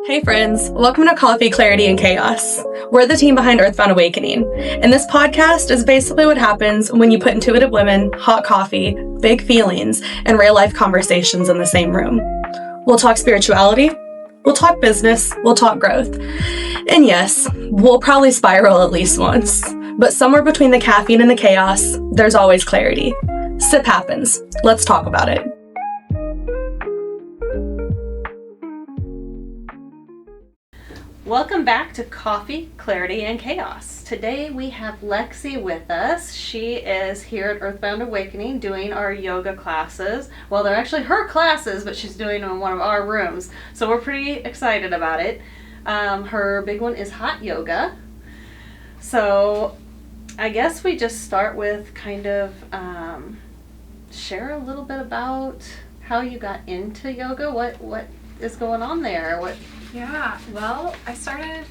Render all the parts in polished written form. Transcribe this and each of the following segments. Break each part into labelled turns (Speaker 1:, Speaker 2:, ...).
Speaker 1: Hey friends, welcome to Coffee, Clarity, and Chaos. We're the team behind Earthbound Awakening, and this podcast is basically what happens when you put intuitive women, hot coffee, big feelings, and real-life conversations in the same room. We'll talk spirituality, we'll talk business, we'll talk growth, and yes, we'll probably spiral at least once. But somewhere between the caffeine and the chaos, there's always clarity. Sip happens. Let's talk about it.
Speaker 2: Welcome back to Coffee, Clarity, and Chaos. Today we have Lexi with us. She is here at Earthbound Awakening doing our yoga classes. Well, they're actually her classes, but she's doing them in one of our rooms. So we're pretty excited about it. Her big one is hot yoga. So I guess we just start with kind of share a little bit about how you got into yoga. What is going on there?
Speaker 3: Yeah, well, I started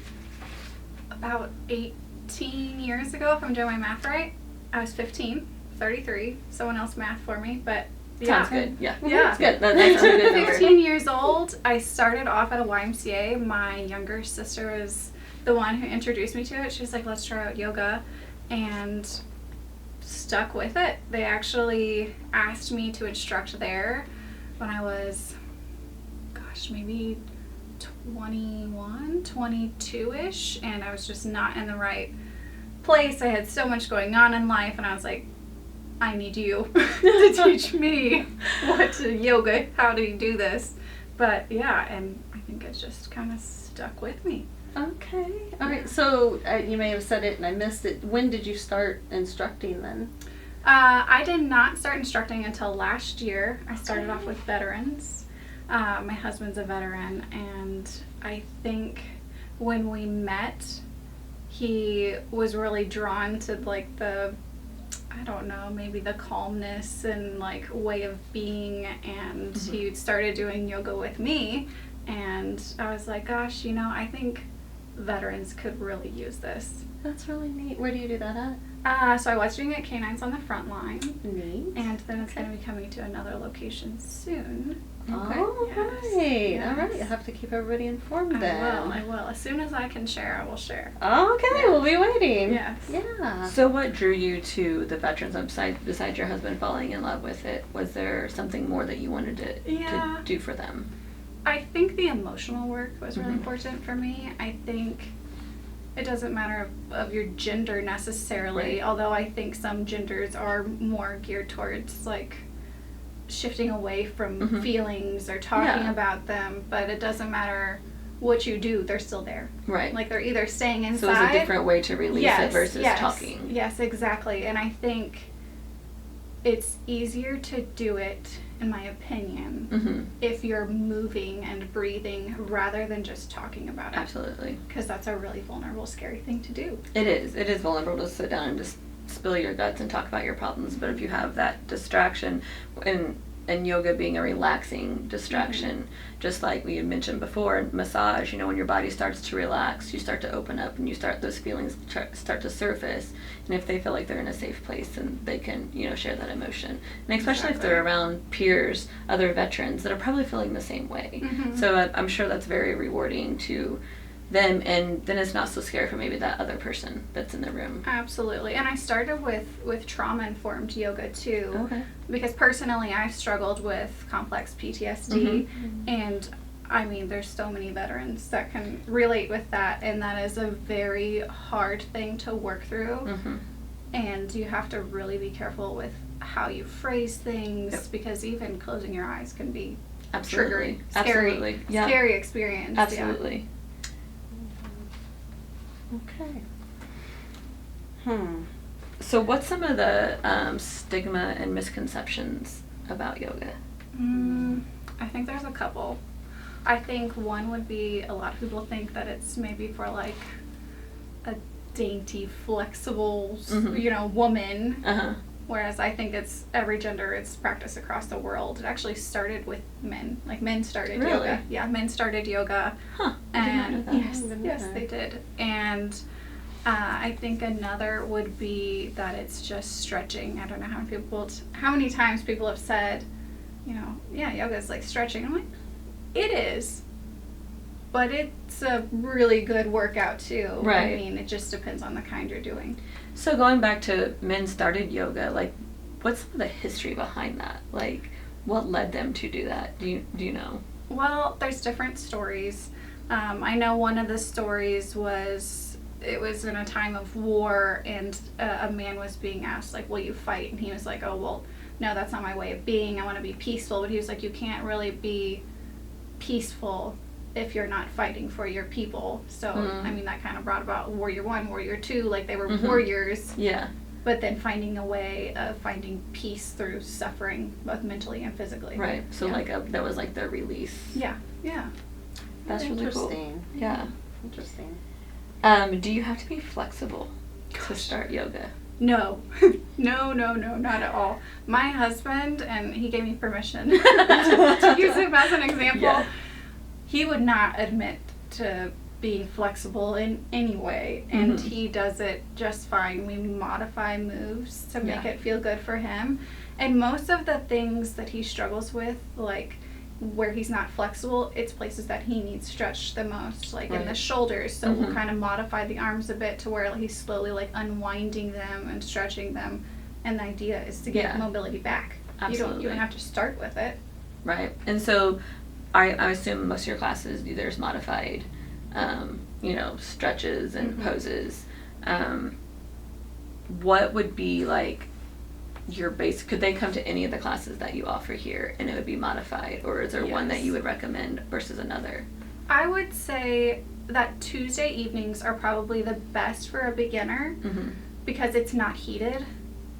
Speaker 3: about 18 years ago, if I'm doing my math right. I was 15, 33. Someone else math for me, but yeah.
Speaker 2: Sounds good. Yeah.
Speaker 3: Yeah.
Speaker 2: That's good. That's a good number.
Speaker 3: 15 years old. I started off at a YMCA. My younger sister was the one who introduced me to it. She was like, let's try out yoga, and stuck with it. They actually asked me to instruct there when I was, maybe 21, 22-ish, and I was just not in the right place. I had so much going on in life, and I was like, I need you to teach me yoga, how do you do this? But yeah, and I think it's just kind of stuck with me.
Speaker 2: Okay. All right. So you may have said it and I missed it. When did you start instructing then?
Speaker 3: I did not start instructing until last year. I started off with veterans. My husband's a veteran, and I think when we met, he was really drawn to like maybe the calmness and like way of being, and he started doing yoga with me, and I was like, gosh, I think veterans could really use this.
Speaker 2: That's really neat. Where do you do that
Speaker 3: at? So I was doing it at Canines on the Front Line.
Speaker 2: Neat.
Speaker 3: And then it's going to be coming to another location soon.
Speaker 2: Okay.
Speaker 3: Yes.
Speaker 2: Right.
Speaker 3: Yes.
Speaker 2: All right. You'll have to keep everybody informed then.
Speaker 3: I will. As soon as I can share, I will share.
Speaker 2: Okay.
Speaker 3: Yeah.
Speaker 2: We'll be waiting.
Speaker 3: Yes.
Speaker 2: Yeah. So what drew you to the veterans website besides your husband falling in love with it? Was there something more that you wanted to do for them?
Speaker 3: I think the emotional work was really important for me. I think it doesn't matter of your gender necessarily, although I think some genders are more geared towards like shifting away from feelings or talking about them, but it doesn't matter what you do, they're still there. Right. Like they're either staying inside.
Speaker 2: So it's a different way to release it versus talking.
Speaker 3: Yes, exactly. And I think it's easier to do it, in my opinion, if you're moving and breathing rather than just talking about it.
Speaker 2: Absolutely.
Speaker 3: Because that's a really vulnerable, scary thing to do.
Speaker 2: It is. It is vulnerable to sit down and just spill your guts and talk about your problems. But if you have that distraction, and yoga being a relaxing distraction, just like we had mentioned before, massage, when your body starts to relax, you start to open up and those feelings start to surface. And if they feel like they're in a safe place, then they can, share that emotion. And especially if they're around peers, other veterans that are probably feeling the same way. So I'm sure that's very rewarding to them, and then it's not so scary for maybe that other person that's in the room.
Speaker 3: Absolutely. And I started with trauma-informed yoga too, because personally I've struggled with complex PTSD, and I mean there's so many veterans that can relate with that, and that is a very hard thing to work through, and you have to really be careful with how you phrase things, because even closing your eyes can be triggering. Scary experience.
Speaker 2: Absolutely. Okay. So what's some of the stigma and misconceptions about yoga?
Speaker 3: I think there's a couple. I think one would be a lot of people think that it's maybe for like a dainty, flexible, woman. Whereas I think it's every gender, it's practiced across the world. It actually started with men. Like men started yoga. Yeah, men started yoga. And yes, they did. And I think another would be that it's just stretching. I don't know how many times people have said, yoga is like stretching. I'm like, it is. but it's a really good workout too.
Speaker 2: Right.
Speaker 3: I mean, it just depends on the kind you're doing.
Speaker 2: So going back to men started yoga, like, what's some of the history behind that? Like, what led them to do that? Do you know?
Speaker 3: Well, there's different stories. I know one of the stories was, it was in a time of war, and a man was being asked, like, will you fight? And he was like, oh, well, no, that's not my way of being. I want to be peaceful. But he was like, you can't really be peaceful if you're not fighting for your people. So, I mean, that kind of brought about Warrior 1, Warrior 2, like they were warriors.
Speaker 2: Yeah.
Speaker 3: But then finding a way of finding peace through suffering, both mentally and physically.
Speaker 2: Right. So like that was like their release.
Speaker 3: Yeah. Yeah.
Speaker 2: That's really cool.
Speaker 4: Interesting.
Speaker 2: Yeah.
Speaker 4: Interesting.
Speaker 2: Do you have to be flexible to start yoga?
Speaker 3: No. No, not at all. My husband, and he gave me permission to use him as an example,
Speaker 2: Yeah.
Speaker 3: he would not admit to being flexible in any way, and he does it just fine. We modify moves to make it feel good for him, and most of the things that he struggles with, like where he's not flexible, it's places that he needs stretched the most, like in the shoulders. So we'll kind of modify the arms a bit to where he's slowly like unwinding them and stretching them, and the idea is to get mobility back.
Speaker 2: Absolutely.
Speaker 3: You don't have to start with it.
Speaker 2: Right. And so I assume most of your classes, there's modified stretches and poses. What would be like your base? Could they come to any of the classes that you offer here and it would be modified, or is there one that you would recommend versus another?
Speaker 3: I would say that Tuesday evenings are probably the best for a beginner because it's not heated.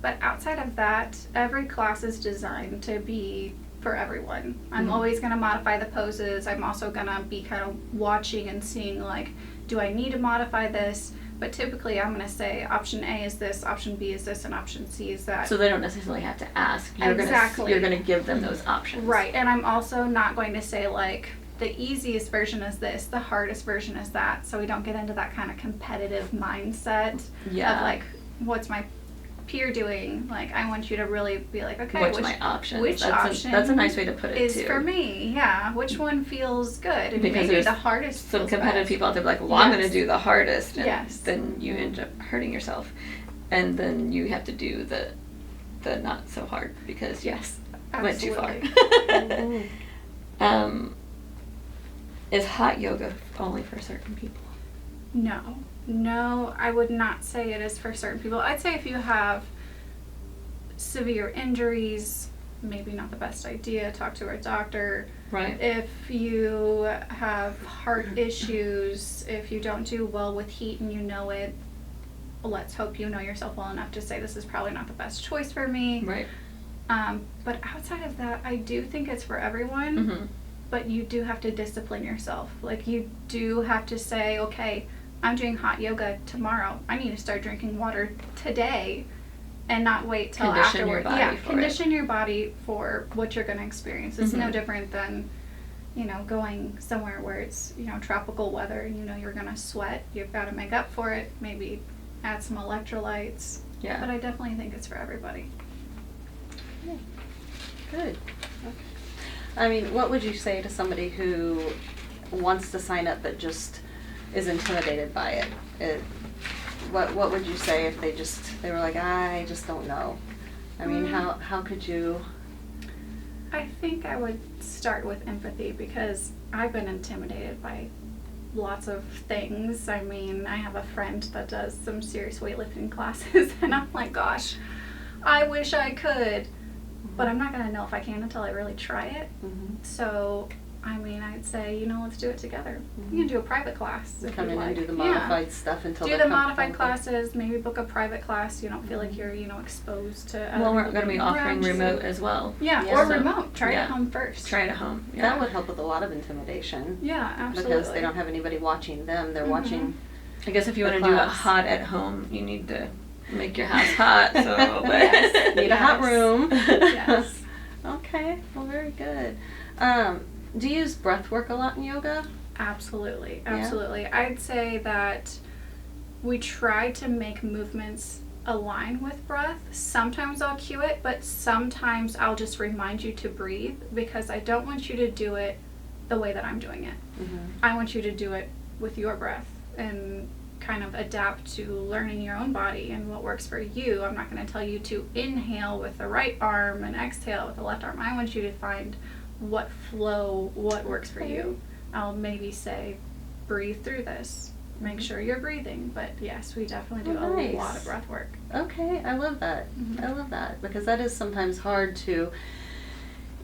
Speaker 3: But outside of that, every class is designed to be for everyone. I'm always going to modify the poses. I'm also going to be kind of watching and seeing, like, do I need to modify this? But typically I'm going to say option A is this, option B is this, and option C is that.
Speaker 2: So they don't necessarily have to ask. You're going to give them those options.
Speaker 3: Right. And I'm also not going to say, like, the easiest version is this, the hardest version is that. So we don't get into that kind of competitive mindset of, like, what's my peer doing? Like, I want you to really be like, okay,
Speaker 2: what's my option?
Speaker 3: Option
Speaker 2: that's a nice way to put it
Speaker 3: is
Speaker 2: too.
Speaker 3: For me, yeah. Which one feels good? And
Speaker 2: because
Speaker 3: maybe the hardest.
Speaker 2: Some competitive people out there be like, well, I'm going to do the hardest, and then you end up hurting yourself, and then you have to do the not so hard because you went too far. Is hot yoga only for certain people?
Speaker 3: No, I would not say it is for certain people. I'd say if you have severe injuries, maybe not the best idea, talk to a doctor.
Speaker 2: Right.
Speaker 3: If you have heart issues, if you don't do well with heat and you know it, let's hope you know yourself well enough to say this is probably not the best choice for me.
Speaker 2: Right.
Speaker 3: But outside of that, I do think it's for everyone, but you do have to discipline yourself. Like, you do have to say, okay, I'm doing hot yoga tomorrow. I need to start drinking water today and not wait till afterward. Condition your body for what you're going to experience. It's no different than, going somewhere where it's, tropical weather and you're going to sweat. You've got to make up for it. Maybe add some electrolytes.
Speaker 2: Yeah.
Speaker 3: But I definitely think it's for everybody.
Speaker 4: Yeah. Good. Okay. I mean, what would you say to somebody who wants to sign up but just is intimidated by it? What would you say if they were like, I just don't know? I mean, how could you?
Speaker 3: I think I would start with empathy because I've been intimidated by lots of things. I mean, I have a friend that does some serious weightlifting classes and I'm like, gosh, I wish I could, but I'm not going to know if I can until I really try it. So, I mean, I'd say, let's do it together. You can do a private class if
Speaker 4: Come
Speaker 3: you
Speaker 4: in
Speaker 3: like.
Speaker 4: and do the modified stuff until
Speaker 3: do the modified classes. Maybe book a private class. You don't feel like you're, exposed to.
Speaker 2: Well, we're going to be offering remote as well.
Speaker 3: Yeah, or remote. Try it at home first.
Speaker 2: Try it at home. Yeah.
Speaker 4: That would help with a lot of intimidation.
Speaker 3: Yeah, absolutely.
Speaker 4: Because they don't have anybody watching them. They're watching.
Speaker 2: I guess if you want to do it hot at home, you need to make your house hot. So
Speaker 4: need a hot room.
Speaker 3: Yes.
Speaker 4: Okay. Well, very good. Do you use breath work a lot in yoga?
Speaker 3: Absolutely.
Speaker 4: Yeah?
Speaker 3: I'd say that we try to make movements align with breath. Sometimes I'll cue it, but sometimes I'll just remind you to breathe because I don't want you to do it the way that I'm doing it. I want you to do it with your breath and kind of adapt to learning your own body and what works for you. I'm not going to tell you to inhale with the right arm and exhale with the left arm. I want you to find what works for you. I'll maybe say, breathe through this. Make sure you're breathing. But yes, we definitely do a lot of breath work.
Speaker 4: Okay, I love that. I love that, because that is sometimes hard to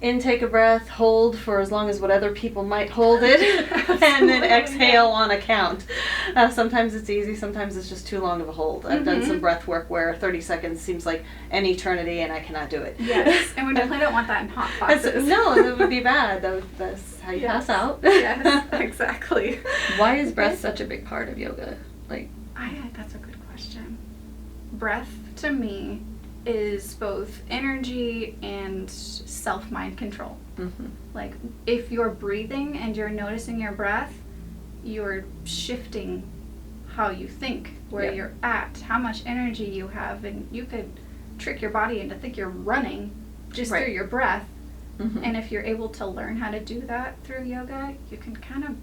Speaker 4: intake a breath, hold for as long as what other people might hold it, and then exhale on a count. Sometimes it's easy, sometimes it's just too long of a hold. I've done some breath work where 30 seconds seems like an eternity and I cannot do it.
Speaker 3: Yes, and we definitely don't want that in hot classes.
Speaker 4: No, that would be bad. That's how you pass out.
Speaker 3: Yes, exactly.
Speaker 2: Why is breath such a big part of yoga?
Speaker 3: That's a good question. Breath, to me, is both energy and self-mind control. Like, if you're breathing and you're noticing your breath, you're shifting how you think, where you're at, how much energy you have, and you could trick your body into think you're running just through your breath. And if you're able to learn how to do that through yoga, you can kind of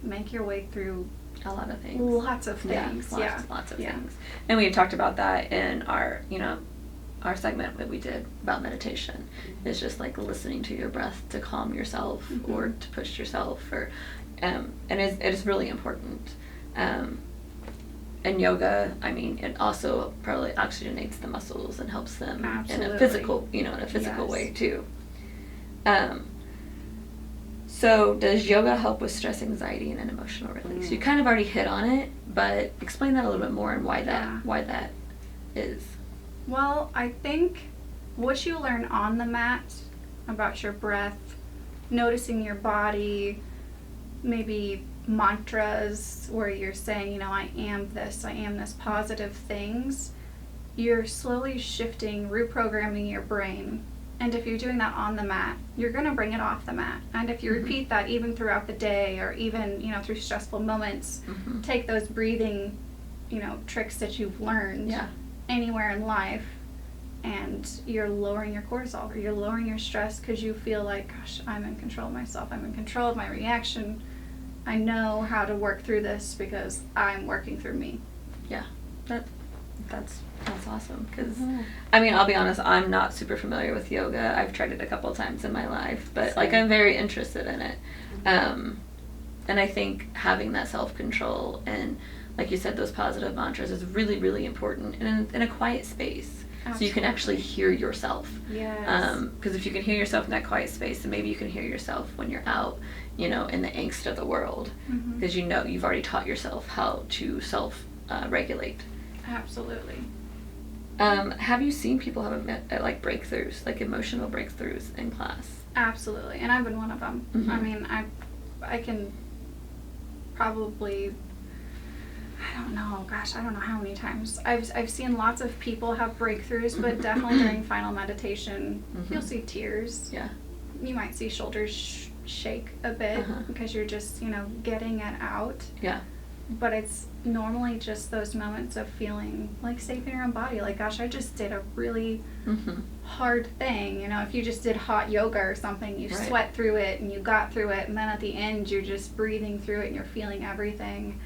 Speaker 3: make your way through
Speaker 2: A lot of things.
Speaker 3: lots of things.
Speaker 2: Lots of things. And we talked about that in our, our segment that we did about meditation. Is just like listening to your breath to calm yourself or to push yourself, or and it is really important. And yoga, I mean, it also probably oxygenates the muscles and helps them in a physical, way too. So does yoga help with stress, anxiety, and an emotional release? You kind of already hit on it, but explain that a little bit more and why that is.
Speaker 3: Well, I think what you learn on the mat about your breath, noticing your body, maybe mantras where you're saying, I am this positive things, you're slowly shifting, reprogramming your brain. And if you're doing that on the mat, you're going to bring it off the mat. And if you repeat that even throughout the day, or even, through stressful moments, take those breathing, tricks that you've learned anywhere in life, and you're lowering your cortisol, or you're lowering your stress because you feel like, gosh, I'm in control of myself. I'm in control of my reaction. I know how to work through this because I'm working through me.
Speaker 2: Yeah, that's awesome, because I mean, I'll be honest, I'm not super familiar with yoga. I've tried it a couple times in my life, but I'm very interested in it. And I think having that self-control and, like you said, those positive mantras is really, really important in a quiet space. Absolutely. So you can actually hear yourself.
Speaker 3: Yes.
Speaker 2: Because if you can hear yourself in that quiet space, then maybe you can hear yourself when you're out, in the angst of the world, because you've already taught yourself how to self-regulate.
Speaker 3: Absolutely.
Speaker 2: Have you seen people have breakthroughs, like emotional breakthroughs in class?
Speaker 3: Absolutely, and I've been one of them. I mean, I can probably, I don't know how many times I've seen lots of people have breakthroughs, but definitely during final meditation, you'll see tears. Yeah. You might see shoulders shake a bit because you're just, getting it out. Yeah. But it's normally just those moments of feeling safe in your own body. Like, gosh, I just did a really hard thing. If you just did hot yoga or something, you sweat through it and you got through it, and then at the end you're just breathing through it and you're feeling everything.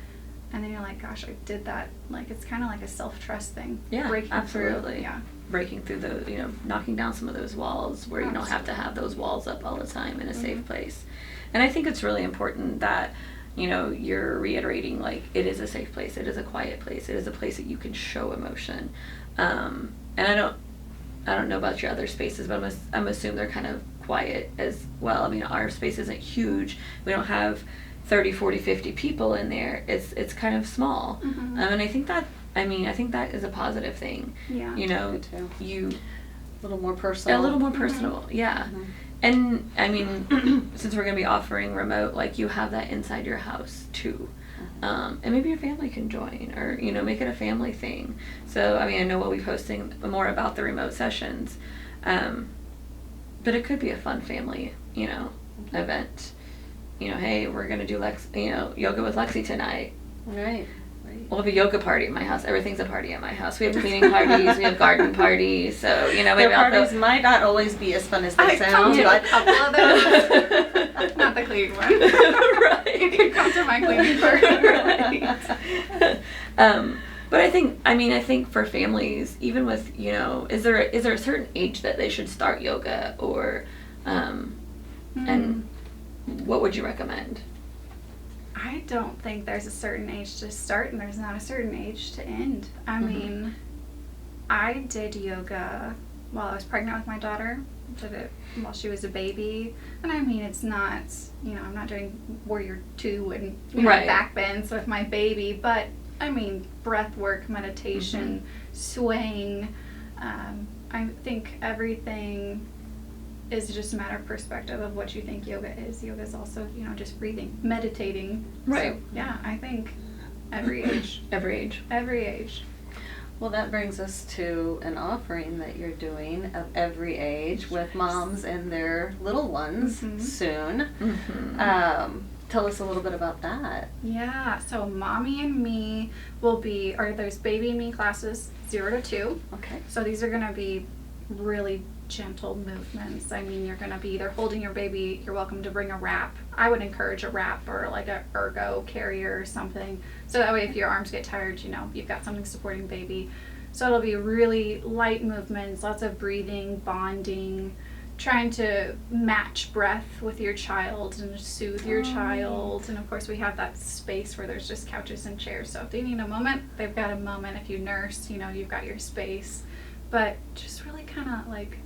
Speaker 3: And then you're like, gosh, I did that. It's kind of like a self-trust thing. Yeah, breaking absolutely. Through. Yeah. Breaking through those, knocking down some of those walls where you don't have to have those walls up all the time in a safe place. And I think it's really important that, you're reiterating, it is a safe place. It is a quiet place. It is a place that you can show emotion. And I don't know about your other spaces, but I'm assuming they're kind of quiet as well. I mean, our space isn't huge. We don't have 30, 40, 50 people in there. It's kind of small. And I think that is a positive thing. Yeah. A little more personal. Yeah. And I mean, since we're going to be offering remote, you have that inside your house too. And maybe your family can join, or, make it a family thing. So, I mean, I know we'll be posting more about the remote sessions. But it could be a fun family, event. Hey, we're going to do yoga with Lexi tonight.
Speaker 4: Right. Right.
Speaker 2: We'll have a yoga party at my house. Everything's a party at my house. We have cleaning parties. We have garden parties. So, you know, maybe
Speaker 4: Their parties might not always be as fun as they
Speaker 3: I
Speaker 4: sound.
Speaker 3: come to a
Speaker 4: But
Speaker 3: couple of those. Not the cleaning one.
Speaker 2: Right.
Speaker 3: You can come to my cleaning party.
Speaker 2: Right. But I think for families, even with, you know, is there a certain age that they should start yoga, or and what would you recommend?
Speaker 3: I don't think there's a certain age to start and there's not a certain age to end. I mean, I did yoga while I was pregnant with my daughter. Did it while she was a baby. And I mean, it's not, you know, I'm not doing Warrior 2 and, you know,
Speaker 2: Right.
Speaker 3: back bends with my baby, but I mean, breath work, meditation, swaying. I think everything is just a matter of perspective of what you think yoga is. Yoga is also, you know, just breathing, meditating.
Speaker 2: Right.
Speaker 3: So, yeah, I think every age.
Speaker 2: Every age.
Speaker 3: Every age.
Speaker 4: well, that brings us to an offering that you're doing of every age with moms and their little ones soon. Tell us a little bit about that.
Speaker 3: Yeah, so Mommy and Me there's Baby and Me classes 0 to 2.
Speaker 4: Okay.
Speaker 3: So these are going to be really gentle movements. I mean, you're going to be either holding your baby, you're welcome to bring a wrap. I would encourage a wrap or like a ergo carrier or something. So that way if your arms get tired, you know, you've got something supporting baby. So it'll be really light movements, lots of breathing, bonding, trying to match breath with your child and soothe your child. And of course we have that space where there's just couches and chairs. So if they need a moment, they've got a moment. If you nurse, you know, you've got your space. But just really kind of like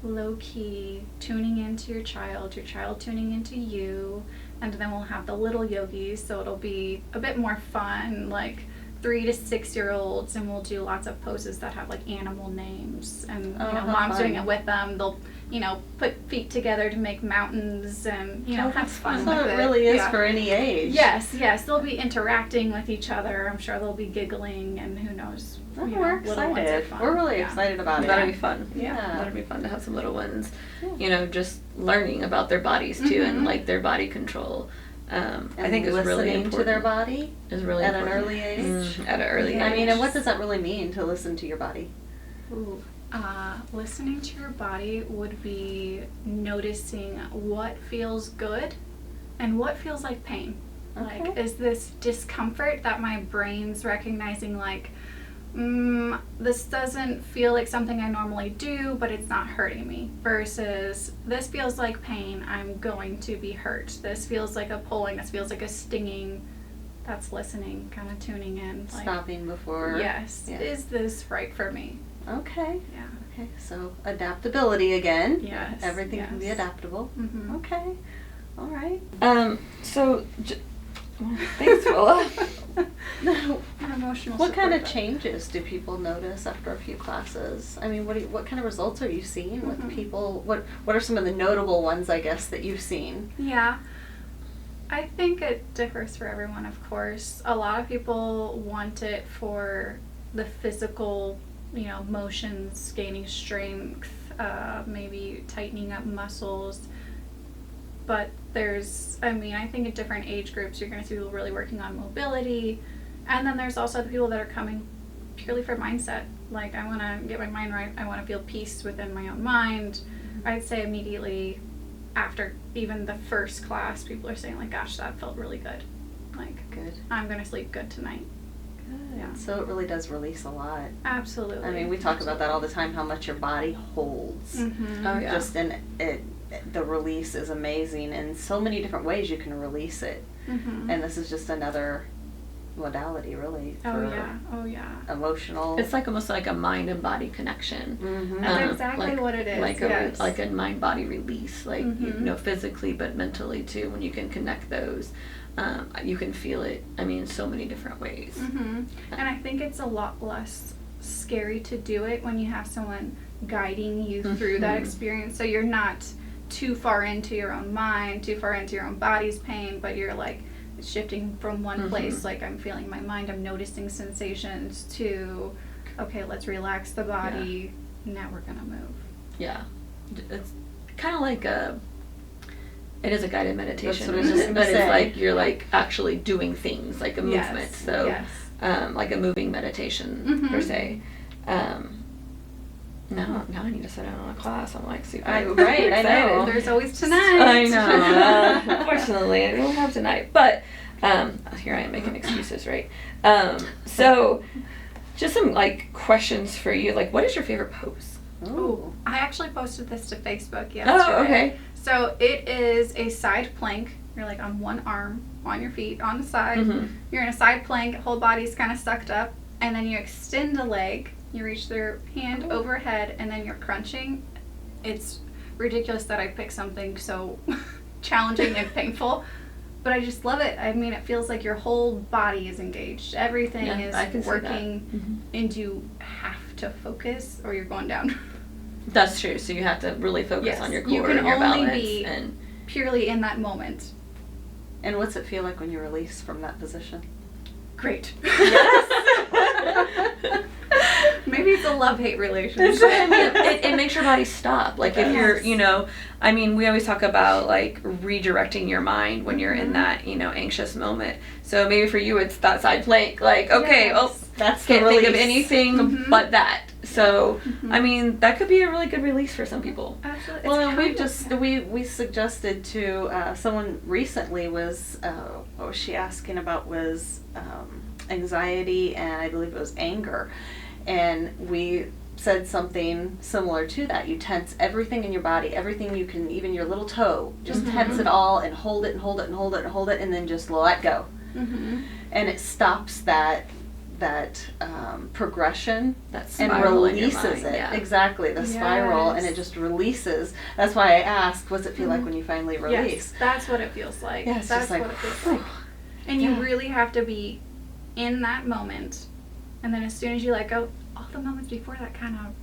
Speaker 3: low-key tuning into your child tuning into you. And then we'll have the little yogis, so it'll be a bit more fun, like 3 to 6 year olds, and we'll do lots of poses that have like animal names, and you know, mom's doing it with them. They'll, you know, put feet together to make mountains, and you know, have fun
Speaker 4: So
Speaker 3: with
Speaker 4: it really is
Speaker 3: Yeah.
Speaker 4: for any age.
Speaker 3: Yes, they'll be interacting with each other. I'm sure they'll be giggling, and who knows.
Speaker 4: Oh,
Speaker 3: you know,
Speaker 4: we're
Speaker 3: little ones are
Speaker 4: excited.
Speaker 3: fun.
Speaker 4: We're really
Speaker 3: Yeah.
Speaker 4: excited about it.
Speaker 2: That'll be fun.
Speaker 4: Yeah.
Speaker 2: That'll be fun to have some little ones, you know, just learning about their bodies too, and like their body control. I think it's really
Speaker 4: listening
Speaker 2: important.
Speaker 4: to their body
Speaker 2: is really
Speaker 4: at
Speaker 2: important.
Speaker 4: an early age.
Speaker 2: At an early age.
Speaker 4: I mean, and what does that really mean to listen to your body?
Speaker 3: Ooh. Listening to your body would be noticing what feels good and what feels like pain.
Speaker 4: Okay.
Speaker 3: Like, is this discomfort that my brain's recognizing, like, this doesn't feel like something I normally do, but it's not hurting me, versus this feels like pain, I'm going to be hurt. This feels like a pulling, this feels like a stinging. That's listening, kind of tuning in. Like,
Speaker 4: Stopping before.
Speaker 3: yes,
Speaker 4: Yeah.
Speaker 3: is this right for me?
Speaker 4: Okay.
Speaker 3: Yeah.
Speaker 4: Okay. So adaptability again.
Speaker 3: Yes.
Speaker 4: Everything can be
Speaker 3: yes.
Speaker 4: adaptable.
Speaker 3: Mm-hmm.
Speaker 4: Okay. All right.
Speaker 2: Thanks, Willa.
Speaker 4: Now,
Speaker 3: An emotional
Speaker 4: what kind of
Speaker 3: support.
Speaker 4: changes do people notice after a few classes? I mean, what kind of results are you seeing with people? What are some of the notable ones, I guess, that you've seen?
Speaker 3: Yeah. I think it differs for everyone, of course. A lot of people want it for the physical, you know, motions, gaining strength, maybe tightening up muscles. But I think in different age groups, you're going to see people really working on mobility. And then there's also the people that are coming purely for mindset. Like, I want to get my mind right. I want to feel peace within my own mind. I'd say immediately after even the first class, people are saying, like, gosh, that felt really good. Like,
Speaker 4: Good.
Speaker 3: I'm going to sleep good tonight.
Speaker 4: Good.
Speaker 3: Yeah.
Speaker 4: So it really does release a lot.
Speaker 3: Absolutely.
Speaker 4: I mean, we talk about that all the time, how much your body holds.
Speaker 3: Mm-hmm.
Speaker 2: Oh, yeah.
Speaker 4: Just the release is amazing in so many different ways you can release it.
Speaker 3: Mm-hmm.
Speaker 4: And this is just another modality, really,
Speaker 3: Oh,
Speaker 4: for
Speaker 3: yeah. Oh, yeah.
Speaker 4: emotional.
Speaker 2: It's like almost like a mind and body connection.
Speaker 4: Mhm.
Speaker 3: That's exactly what it is, yes.
Speaker 2: Like a mind body release, like you
Speaker 3: Mhm.
Speaker 2: know, physically but mentally too. When you can connect those, you can feel it. I mean, so many different ways.
Speaker 3: Mm-hmm. And I think it's a lot less scary to do it when you have someone guiding you through that experience. So you're not too far into your own mind, too far into your own body's pain, but you're like shifting from one place, like I'm feeling my mind, I'm noticing sensations, to, okay, let's relax the body, now we're gonna move.
Speaker 2: Yeah, it's kind of like it is a guided meditation,
Speaker 4: That's what I was just
Speaker 2: but
Speaker 4: gonna
Speaker 2: it's
Speaker 4: say.
Speaker 2: like you're like actually doing things, like a movement.
Speaker 3: Yes,
Speaker 2: So
Speaker 3: yes.
Speaker 2: like a moving meditation per se. Now I need to sit down on a class. I'm like super
Speaker 4: Right, I know.
Speaker 3: There's always tonight.
Speaker 2: I know. Unfortunately, I don't have tonight. But here I am making excuses, right? So just some like questions for you. Like, what is your favorite pose?
Speaker 3: Ooh. I actually posted this to Facebook yesterday.
Speaker 2: Oh, okay.
Speaker 3: So it is a side plank. You're like on one arm, on your feet, on the side.
Speaker 2: Mm-hmm.
Speaker 3: You're in a side plank, whole body's kind of sucked up, and then you extend a leg. You reach your hand overhead, and then you're crunching. It's ridiculous that I picked something so challenging and painful, but I just love it. I mean, it feels like your whole body is engaged. Everything is working, and you have to focus, or you're going down.
Speaker 2: That's true. So you have to really focus on your core
Speaker 3: You can
Speaker 2: and your
Speaker 3: only
Speaker 2: balance.
Speaker 3: be purely in that moment.
Speaker 4: And what's it feel like when you release from that position?
Speaker 3: Great.
Speaker 2: Yes.
Speaker 3: Maybe it's a love-hate relationship.
Speaker 2: It makes your body stop. Like if you're, I mean, we always talk about like redirecting your mind when you're in that, anxious moment. So maybe for you, it's that side plank. Like, okay,
Speaker 4: that's
Speaker 2: can't
Speaker 4: the
Speaker 2: think of
Speaker 4: release.
Speaker 2: anything but that. So, I mean, that could be a really good release for some people.
Speaker 3: Absolutely.
Speaker 4: Well, we suggested to someone recently was what was she asking about was anxiety, and I believe it was anger, and we said something similar to that. You tense everything in your body, everything you can, even your little toe, just tense it all and hold it and hold it and hold it and hold it, and then just let go. And it stops that progression and releases it.
Speaker 2: Yeah.
Speaker 4: Exactly, the spiral, and it just releases. That's why I asked, what's it feel like when you finally release?
Speaker 3: Yes, that's what it feels like.
Speaker 4: Yeah, it's
Speaker 3: that's
Speaker 4: just like,
Speaker 3: what it feels like. And you really have to be in that moment, and then as soon as you let go, all the moments before that kind of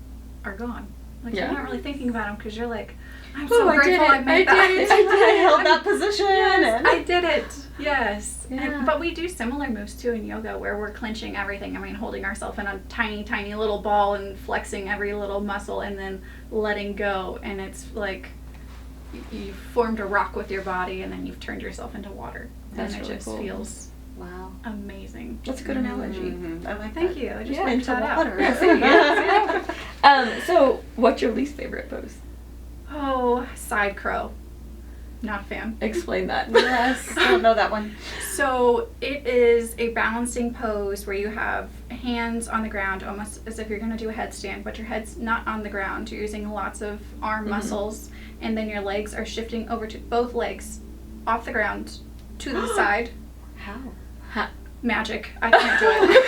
Speaker 3: are gone. Like you're not really thinking about them because you're like, I'm so grateful I made that.
Speaker 4: I held that position.
Speaker 3: Yes, I did it. Yes.
Speaker 4: Yeah.
Speaker 3: But we do similar moves too in yoga where we're clenching everything. I mean, holding ourselves in a tiny, tiny little ball and flexing every little muscle and then letting go. And it's like you've formed a rock with your body and then you've turned yourself into water.
Speaker 2: That's
Speaker 3: and it
Speaker 2: really
Speaker 3: just
Speaker 2: cool.
Speaker 3: feels
Speaker 2: Amazing.
Speaker 3: That's
Speaker 2: a good analogy.
Speaker 4: I like
Speaker 3: Thank
Speaker 4: that.
Speaker 3: you. I just
Speaker 4: Into
Speaker 3: into that
Speaker 4: water.
Speaker 3: out.
Speaker 2: So, what's your least favorite pose?
Speaker 3: Oh, side crow. Not a fan.
Speaker 2: Explain that.
Speaker 4: Yes, I don't know that one.
Speaker 3: So it is a balancing pose where you have hands on the ground, almost as if you're going to do a headstand, but your head's not on the ground. You're using lots of arm muscles, and then your legs are shifting over to both legs off the ground to the side.
Speaker 4: How?
Speaker 3: Magic. I can't do it.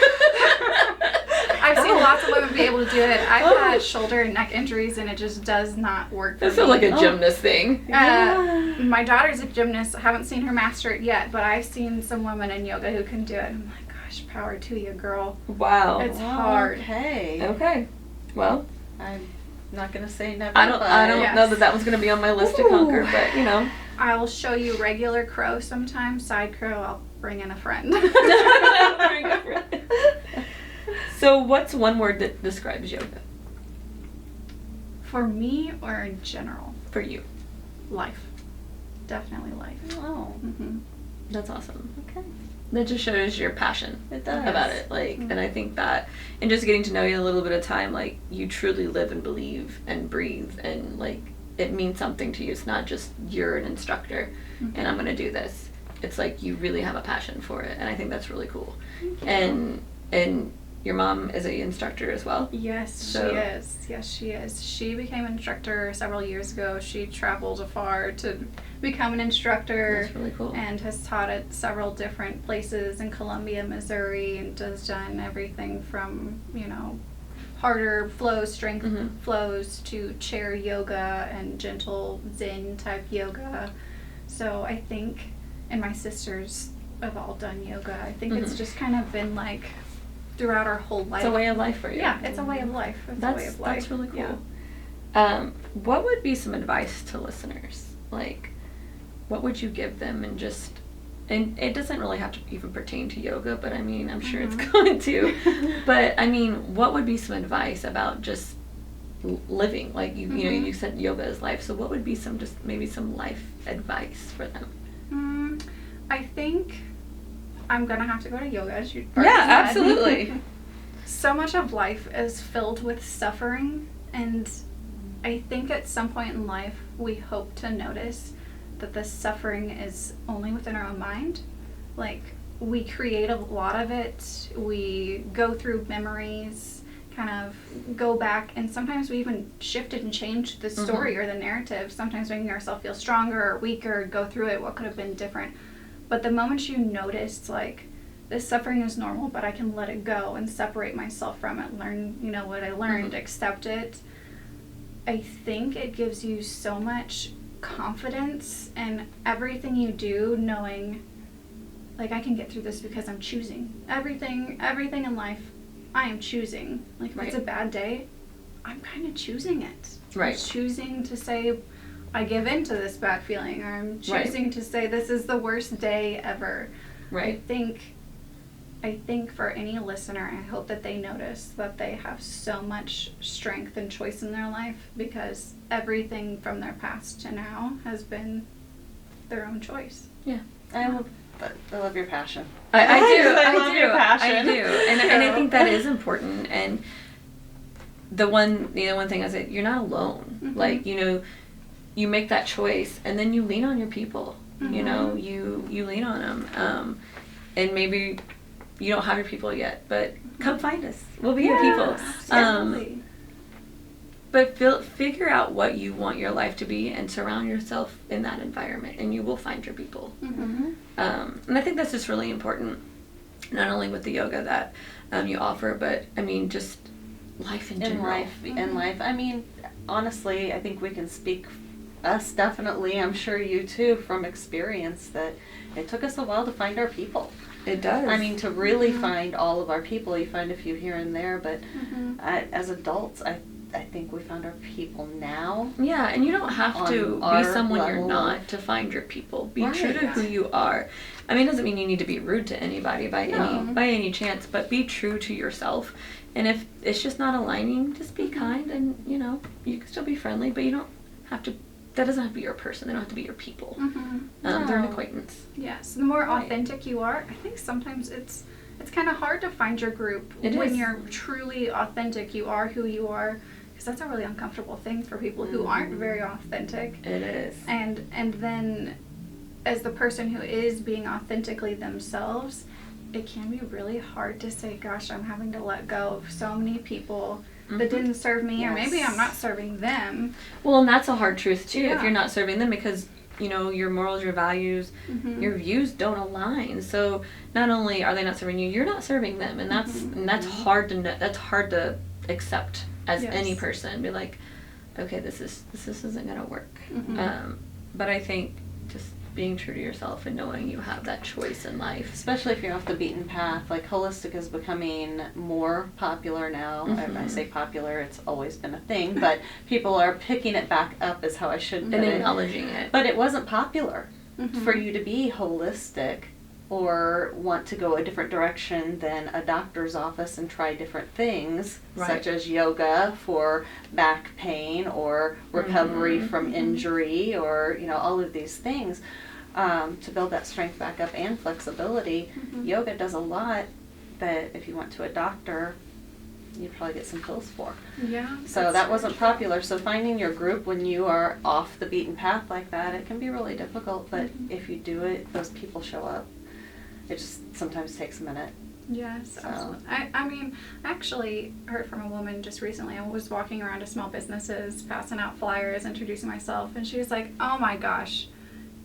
Speaker 3: I've seen lots of women be able to do it. I've had shoulder and neck injuries, and it just does not work for me.
Speaker 2: That sounds like a gymnast thing.
Speaker 3: My daughter's a gymnast. I haven't seen her master it yet, but I've seen some women in yoga who can do it. I'm like, gosh, power to you, girl.
Speaker 2: Wow.
Speaker 3: It's hard.
Speaker 4: Okay.
Speaker 2: Well,
Speaker 4: I'm not gonna say never.
Speaker 2: I don't know that one's gonna be on my list to conquer, but
Speaker 3: I'll show you regular crow sometimes. Side crow, I'll bring in a friend.
Speaker 2: So, what's one word that describes yoga?
Speaker 3: For me or in general?
Speaker 2: For you.
Speaker 3: Life. Definitely life.
Speaker 4: Oh,
Speaker 2: That's awesome.
Speaker 4: okay.
Speaker 2: That just shows your passion
Speaker 4: It does.
Speaker 2: about it. And I think that, and just getting to know you a little bit of time, you truly live and believe and breathe, and it means something to you. It's not just you're an instructor and I'm gonna do this. It's like you really have a passion for it, and I think that's really cool. And your mom is an instructor as well?
Speaker 3: Yes, she is. Yes, she is. She became an instructor several years ago. She traveled afar to become an instructor.
Speaker 2: That's really cool.
Speaker 3: And has taught at several different places in Columbia, Missouri, and has done everything from, harder flows, strength flows, to chair yoga and gentle Zen type yoga. So I think, and my sisters have all done yoga. I think it's just kind of been throughout our whole life.
Speaker 2: It's a way of life for you.
Speaker 3: Yeah, it's a way of life. It's a way of life.
Speaker 2: That's really cool.
Speaker 3: Yeah.
Speaker 2: What would be some advice to listeners? What would you give them, and it doesn't really have to even pertain to yoga, but I mean, I'm sure it's going to. But I mean, what would be some advice about just living? You said yoga is life. So what would be maybe some life advice for them?
Speaker 3: I think I'm gonna have to go to yoga, as you
Speaker 2: Yeah,
Speaker 3: already said.
Speaker 2: absolutely.
Speaker 3: So much of life is filled with suffering, and I think at some point in life we hope to notice that the suffering is only within our own mind. Like, we create a lot of it, we go through memories, kind of go back, and sometimes we even shifted and changed the story or the narrative, sometimes making ourselves feel stronger or weaker, go through it, what could have been different. But the moment you notice, like, this suffering is normal, but I can let it go and separate myself from it, learn, you know, what I learned, accept it, I think it gives you so much confidence in everything you do, knowing, like, I can get through this because I'm choosing. Everything in life, I am choosing. Like, if it's a bad day, I'm kind of choosing it.
Speaker 2: Right.
Speaker 3: I'm choosing to say, I give in to this bad feeling, or I'm choosing to say, this is the worst day ever.
Speaker 2: Right.
Speaker 3: I think for any listener, I hope that they notice that they have so much strength and choice in their life, because everything from their past to now has been their own choice.
Speaker 2: Yeah.
Speaker 4: I love your passion.
Speaker 2: I do.
Speaker 4: I love your passion.
Speaker 2: I do. And I think that is important. And the one thing I say, you're not alone. Like, you know, you make that choice, and then you lean on your people. You know, you lean on them. And maybe you don't have your people yet, but come find us. We'll be your people.
Speaker 3: Absolutely.
Speaker 2: But figure out what you want your life to be and surround yourself in that environment, and you will find your people. And I think that's just really important, not only with the yoga that you offer, but I mean, just life in general.
Speaker 4: In life. I mean, honestly, I think we can speak, us definitely, I'm sure you too, from experience, that it took us a while to find our people.
Speaker 2: It does.
Speaker 4: I mean, to really find all of our people. You find a few here and there, but as adults, I think we found our people now.
Speaker 2: Yeah, and you don't have to be someone you're
Speaker 4: level.
Speaker 2: not to find your people. Be
Speaker 4: Right.
Speaker 2: true to who you are. I mean, it doesn't mean you need to be rude to anybody by any chance, but be true to yourself. And if it's just not aligning, just be kind, and you know, you can still be friendly, but you don't have to. That doesn't have to be your person. They don't have to be your people. They're an acquaintance.
Speaker 3: Yes, the more authentic you are, I think sometimes it's kind of hard to find your group when you're truly authentic. You are who you are, because that's a really uncomfortable thing for people who aren't very authentic.
Speaker 2: It is.
Speaker 3: And then, as the person who is being authentically themselves, it can be really hard to say, gosh, I'm having to let go of so many people that didn't serve me, or maybe I'm not serving them.
Speaker 2: Well, and that's a hard truth too, if you're not serving them, because you know, your morals, your values, your views don't align. So not only are they not serving you, you're not serving them, and that's hard to that's hard to accept as any person. Be like, okay, this isn't gonna work. But I think just being true to yourself and knowing you have that choice in life,
Speaker 4: especially if you're off the beaten path. Like, holistic is becoming more popular now. I say popular, it's always been a thing, but people are picking it back up, is how I should put
Speaker 2: and
Speaker 4: it.
Speaker 2: acknowledging it.
Speaker 4: But it wasn't popular for you to be holistic or want to go a different direction than a doctor's office and try different things, such as yoga for back pain or recovery from injury, or, you know, all of these things. To build that strength back up and flexibility. Yoga does a lot that if you went to a doctor, you'd probably get some pills for.
Speaker 3: Yeah.
Speaker 4: So that wasn't popular. So finding your group when you are off the beaten path like that, it can be really difficult. But if you do it, those people show up. It just sometimes takes a minute.
Speaker 3: Yes, absolutely. I mean, I actually heard from a woman just recently. I was walking around to small businesses, passing out flyers, introducing myself, and she was like, oh my gosh,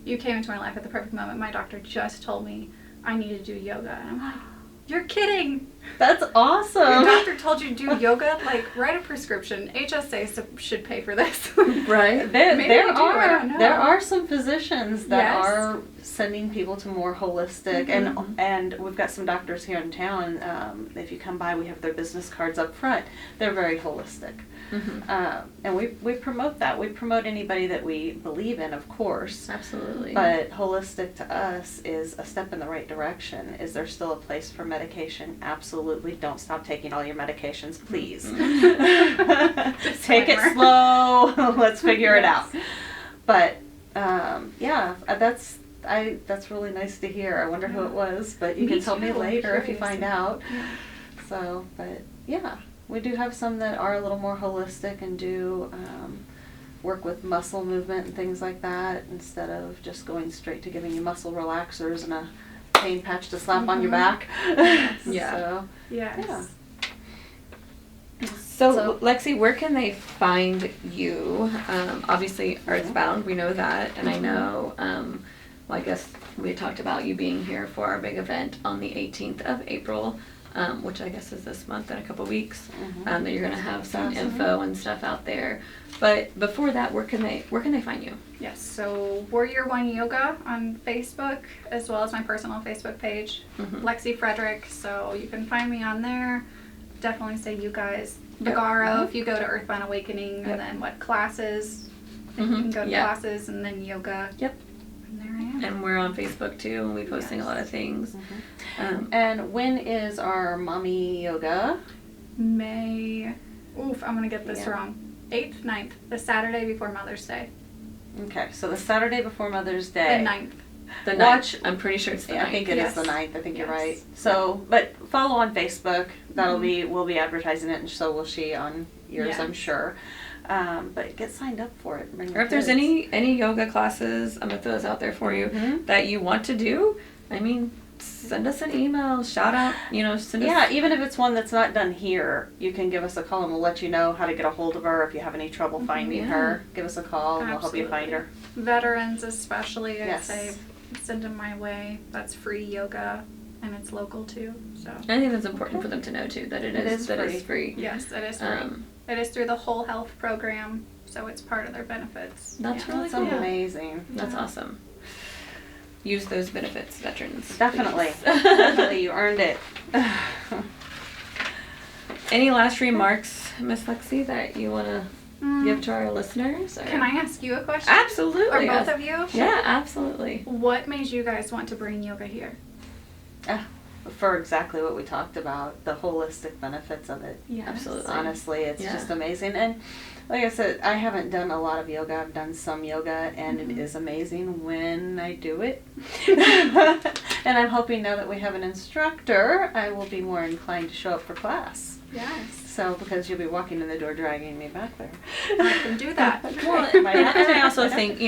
Speaker 3: you came into my life at the perfect moment. My doctor just told me I need to do yoga. And I'm like, you're kidding.
Speaker 4: That's awesome.
Speaker 3: Your doctor told you to do yoga? Like, write a prescription. HSA should pay for this.
Speaker 2: Right.
Speaker 4: There are some physicians that are sending people to more holistic, and we've got some doctors here in town. If you come by, we have their business cards up front. They're very holistic. And we promote that. We promote anybody that we believe in, of course.
Speaker 2: Absolutely.
Speaker 4: But holistic to us is a step in the right direction. Is there still a place for medication? Absolutely. Don't stop taking all your medications, please. Take it slow. Let's figure it out. But that's really nice to hear. I wonder who it was, but you
Speaker 3: Me
Speaker 4: can tell me
Speaker 3: too, I'm
Speaker 4: later if you
Speaker 3: curious.
Speaker 4: find out.
Speaker 3: Yeah.
Speaker 4: So, but yeah, we do have some that are a little more holistic and do work with muscle movement and things like that instead of just going straight to giving you muscle relaxers and a pain patch to slap on your back.
Speaker 2: Yeah.
Speaker 4: So,
Speaker 3: Yes.
Speaker 2: So, Lexi, where can they find you? Obviously, Earthbound, we know that, and I know, well, I guess we talked about you being here for our big event on the 18th of April, which I guess is this month in a couple weeks, that you're going to have some info and stuff out there. But before that, where can they find you?
Speaker 3: Yes, so Warrior One Yoga on Facebook, as well as my personal Facebook page, Lexi Frederick. So you can find me on there. Definitely say you guys. Vigaro, if you go to Earthbound Awakening, and then classes, and you can go to classes, and then yoga.
Speaker 2: Yep.
Speaker 3: And there I am.
Speaker 2: And we're on Facebook too, and we're posting a lot of things.
Speaker 4: and when is our mommy yoga?
Speaker 3: May, I'm going to get this
Speaker 4: Yeah.
Speaker 3: wrong. 8th, 9th, the Saturday before Mother's Day.
Speaker 4: Okay, so the Saturday before Mother's
Speaker 3: The
Speaker 4: Day.
Speaker 3: 9th.
Speaker 2: The
Speaker 4: Watch-
Speaker 2: 9th. I'm pretty sure it's the 9th.
Speaker 4: I think it is
Speaker 3: Yes.
Speaker 4: the 9th. I think you're
Speaker 3: Yes.
Speaker 4: right. So, but follow on Facebook. That'll be, we'll be advertising it, and so will she on yours,
Speaker 3: Yeah.
Speaker 4: I'm sure. But get signed up for it. Bring
Speaker 2: Or
Speaker 4: your
Speaker 2: if there's
Speaker 4: kids.
Speaker 2: any yoga classes, I'm gonna throw those out there for you that you want to do. I mean, send us an email, shout out, send us.
Speaker 4: Yeah, even if it's one that's not done here, you can give us a call and we'll let you know how to get a hold of her. If you have any trouble finding her, give us a call and we'll help you find her.
Speaker 3: Veterans especially, I'd
Speaker 4: Yes.
Speaker 3: say, send them my way. That's free yoga, and it's local too, so.
Speaker 2: I think that's important for them to know too, that it is free.
Speaker 3: Yes, it is free. It is through the Whole Health Program, so it's part of their benefits.
Speaker 2: That's really
Speaker 4: That's
Speaker 2: cool.
Speaker 4: amazing.
Speaker 2: That's awesome. Use those benefits, veterans.
Speaker 4: Definitely.
Speaker 2: please.
Speaker 4: Definitely, you earned it.
Speaker 2: Any last remarks, Miss Lexi, that you want to give to our listeners? Or?
Speaker 3: Can I ask you a question?
Speaker 2: Absolutely.
Speaker 3: Or both of you?
Speaker 2: Yeah, absolutely.
Speaker 3: What made you guys want to bring yoga here?
Speaker 4: For exactly what we talked about, the holistic benefits of it.
Speaker 3: Yes.
Speaker 2: Absolutely.
Speaker 4: Honestly, it's
Speaker 2: Yeah.
Speaker 4: just amazing. And like I said, I haven't done a lot of yoga. I've done some yoga, and it is amazing when I do it. And I'm hoping now that we have an instructor, I will be more inclined to show up for class.
Speaker 3: Yes.
Speaker 4: So, because you'll be walking in the door dragging me back there.
Speaker 3: I can do that.
Speaker 2: Well, and I also think,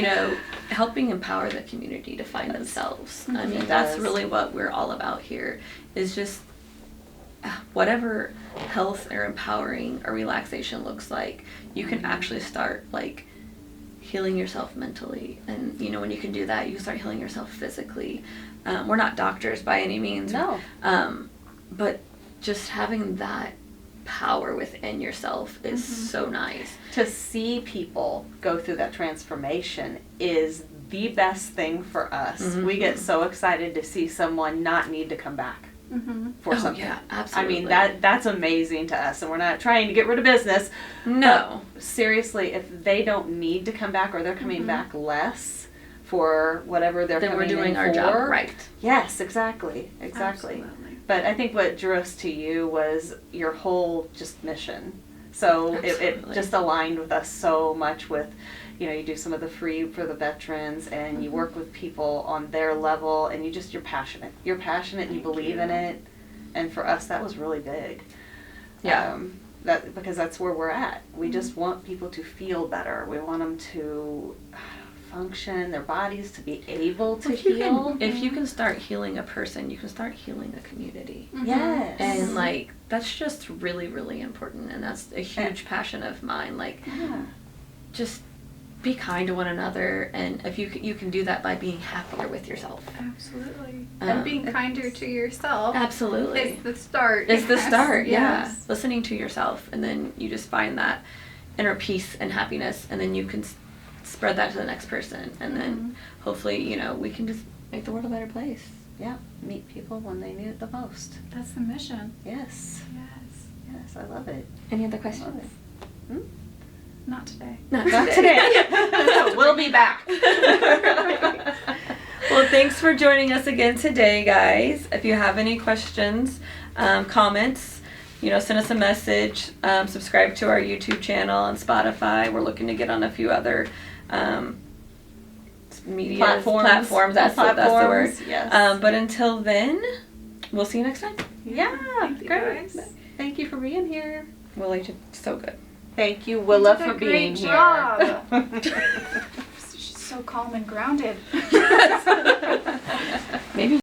Speaker 2: helping empower the community to find themselves. I mean,
Speaker 4: It
Speaker 2: that's
Speaker 4: does.
Speaker 2: really what we're all about here, is just whatever health or empowering or relaxation looks like, you can actually start, healing yourself mentally. And, when you can do that, you can start healing yourself physically. We're not doctors by any means.
Speaker 4: No.
Speaker 2: But just having that power within yourself is so nice.
Speaker 4: To see people go through that transformation is the best thing for us. We get so excited to see someone not need to come back for something.
Speaker 2: Yeah, absolutely.
Speaker 4: I mean, that's amazing to us, and we're not trying to get rid of business.
Speaker 2: No.
Speaker 4: But seriously, if they don't need to come back or they're coming back less for whatever they're
Speaker 2: Then
Speaker 4: coming
Speaker 2: we're doing
Speaker 4: in
Speaker 2: our
Speaker 4: for,
Speaker 2: job right.
Speaker 4: Yes, exactly.
Speaker 3: Absolutely.
Speaker 4: But I think what drew us to you was your whole just mission. So it
Speaker 2: Absolutely.
Speaker 4: just aligned with us so much with, you do some of the free for the veterans and you work with people on their level and you're passionate. You're passionate and you believe in it. And for us, that was really big.
Speaker 2: Yeah.
Speaker 4: Because that's where we're at. We just want people to feel better. We want them to function, their bodies to be able to heal.
Speaker 2: If you can start healing a person, you can start healing a community.
Speaker 4: Yes.
Speaker 2: And that's just really, really important, and that's a huge passion of mine.
Speaker 4: Yeah.
Speaker 2: Just be kind to one another, and if you can do that by being happier with yourself.
Speaker 3: Absolutely.
Speaker 2: Um,
Speaker 3: And being kinder to yourself
Speaker 2: Absolutely.
Speaker 3: is the start.
Speaker 2: It's the
Speaker 3: Yes.
Speaker 2: start, yeah.
Speaker 3: Yes.
Speaker 2: Listening to yourself, and then you just find that inner peace and happiness, and then you can spread that to the next person, and then hopefully, we can just make the world a better place.
Speaker 4: Yeah. Meet people when they need it the most.
Speaker 3: That's the mission.
Speaker 4: Yes.
Speaker 3: Yes.
Speaker 4: Yes, I love it.
Speaker 2: Any other
Speaker 4: I love
Speaker 2: questions?
Speaker 4: it.
Speaker 3: Not today.
Speaker 2: Not
Speaker 4: Not today. We'll be back.
Speaker 2: Well, thanks for joining us again today, guys. If you have any questions, comments, send us a message. Subscribe to our YouTube channel and Spotify. We're looking to get on a few other media
Speaker 4: Platforms.
Speaker 2: That's the word.
Speaker 4: Yes.
Speaker 2: But until then, we'll see you next time.
Speaker 4: Yeah,
Speaker 3: Thank you,
Speaker 4: great.
Speaker 3: guys.
Speaker 4: Thank you for being here.
Speaker 2: Well, you did so good.
Speaker 4: Thank you, Willa,
Speaker 3: did a
Speaker 4: for being
Speaker 3: great
Speaker 4: here.
Speaker 3: job. She's so calm and grounded.
Speaker 2: Maybe